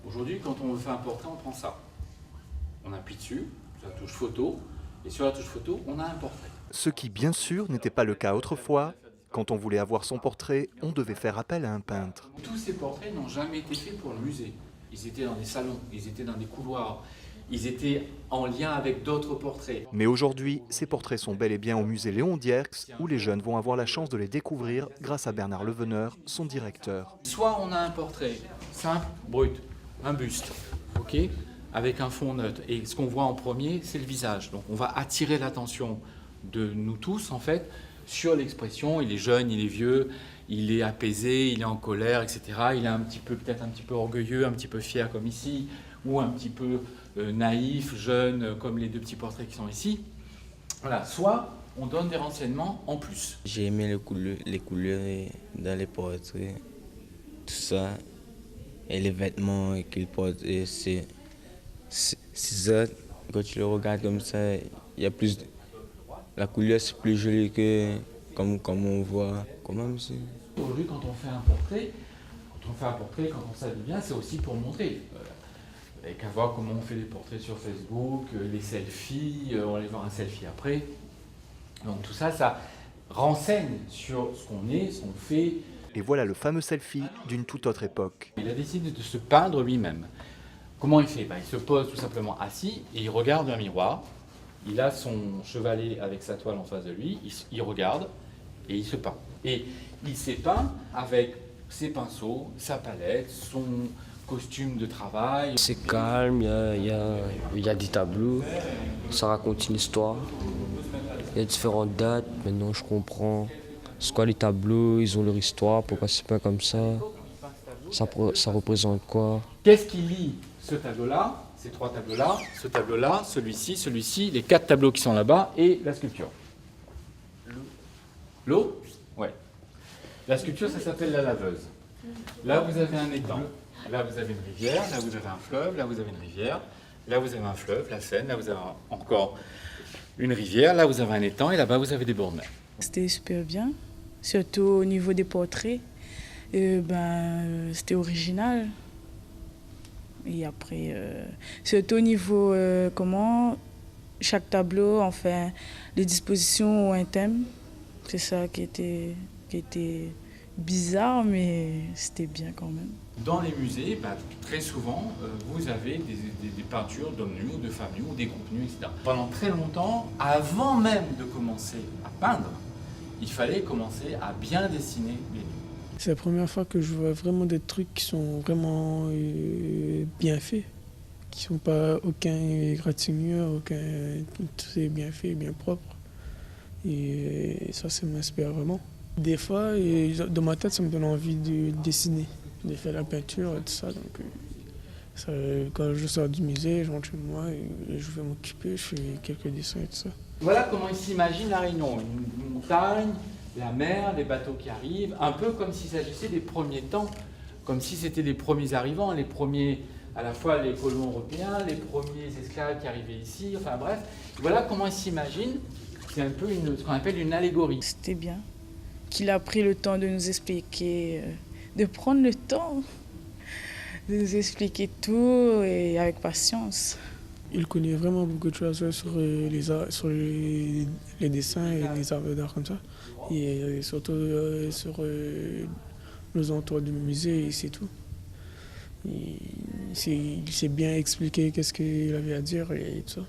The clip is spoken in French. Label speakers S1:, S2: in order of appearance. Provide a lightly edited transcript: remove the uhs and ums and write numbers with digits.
S1: Aujourd'hui, quand on veut faire un portrait, on prend ça. On appuie dessus, sur la touche photo, et sur la touche photo, on a un portrait.
S2: Ce qui, bien sûr, n'était pas le cas autrefois. Quand on voulait avoir son portrait, on devait faire appel à un peintre.
S1: Tous ces portraits n'ont jamais été faits pour le musée. Ils étaient dans des salons, ils étaient dans des couloirs, ils étaient en lien avec d'autres portraits.
S2: Mais aujourd'hui, ces portraits sont bel et bien au musée Léon Dierx, où les jeunes vont avoir la chance de les découvrir grâce à Bernard Leveneur, son directeur.
S1: Soit on a un portrait simple, brut, un buste, ok, avec un fond neutre. Et ce qu'on voit en premier, c'est le visage. Donc on va attirer l'attention de nous tous, en fait, sur l'expression. Il est jeune, il est vieux, il est apaisé, il est en colère, etc. Il est un petit peu, peut-être un petit peu orgueilleux, un petit peu fier comme ici, ou un petit peu naïf, jeune, comme les deux petits portraits qui sont ici. Voilà. Soit on donne des renseignements en plus.
S3: J'ai aimé les couleurs dans les portraits, tout ça, et les vêtements qu'il porte. Et c'est ça, quand tu le regardes comme ça, il y a plus. La couleur c'est plus joli que comme on voit. Comment monsieur?
S1: Aujourd'hui, quand on fait un portrait, quand on s'habille bien, c'est aussi pour montrer. Vous n'avez qu'à voir comment on fait les portraits sur Facebook, les selfies, on va aller voir un selfie après. Donc tout ça, ça renseigne sur ce qu'on est, ce qu'on fait.
S2: Et voilà le fameux selfie d'une toute autre époque.
S1: Il a décidé de se peindre lui-même. Comment il fait? Il se pose tout simplement assis et il regarde un miroir. Il a son chevalet avec sa toile en face de lui, il regarde et il se peint. Et il s'est peint avec ses pinceaux, sa palette, son costume de travail.
S4: C'est calme, il y a des tableaux, ça raconte une histoire. Il y a différentes dates, maintenant je comprends. C'est quoi les tableaux, ils ont leur histoire, pourquoi c'est pas comme ça. Ça représente quoi?
S1: Qu'est-ce qui lie ce tableau-là, ces trois tableaux-là, ce tableau-là, celui-ci, les quatre tableaux qui sont là-bas et la sculpture? L'eau? Ouais. La sculpture, ça s'appelle la laveuse. Là, vous avez un étang. Là, vous avez une rivière. Là, vous avez un fleuve. Là, vous avez une rivière. Là, vous avez un fleuve, la Seine. Là, vous avez encore une rivière. Là, vous avez un étang. Et là-bas, vous avez des bords de mer.
S5: C'était super bien, surtout au niveau des portraits. C'était original. Et après, surtout au niveau comment chaque tableau, enfin, les dispositions ont un thème. C'est ça qui était bizarre, mais c'était bien quand même.
S1: Dans les musées, très souvent, vous avez des peintures d'hommes nus ou de femmes nues ou des groupes nus, etc. Pendant très longtemps, avant même de commencer à peindre, il fallait commencer à bien dessiner les nus.
S6: C'est la première fois que je vois vraiment des trucs qui sont vraiment bien faits, qui ne sont pas aucun égratignure, tout est bien fait, bien propre. Et ça m'inspire vraiment. Des fois, dans ma tête, ça me donne envie de dessiner, de faire la peinture et tout ça. Donc, quand je sors du musée, je rentre chez moi et je vais m'occuper, je fais quelques dessins et tout ça.
S1: Voilà comment ils s'imaginent la Réunion. Une montagne, la mer, les bateaux qui arrivent, un peu comme s'il s'agissait des premiers temps, comme si c'était les premiers arrivants, les premiers, à la fois les colons européens, les premiers esclaves qui arrivaient ici, enfin bref. Voilà comment ils s'imaginent. C'est un peu ce qu'on appelle une allégorie.
S5: C'était bien qu'il a pris le temps de nous expliquer, de prendre le temps de nous expliquer tout et avec patience.
S6: Il connaît vraiment beaucoup de choses sur les dessins et les œuvres d'art comme ça. Et surtout sur les entours du musée, c'est tout. Il sait bien expliquer qu'est-ce qu'il avait à dire et tout ça.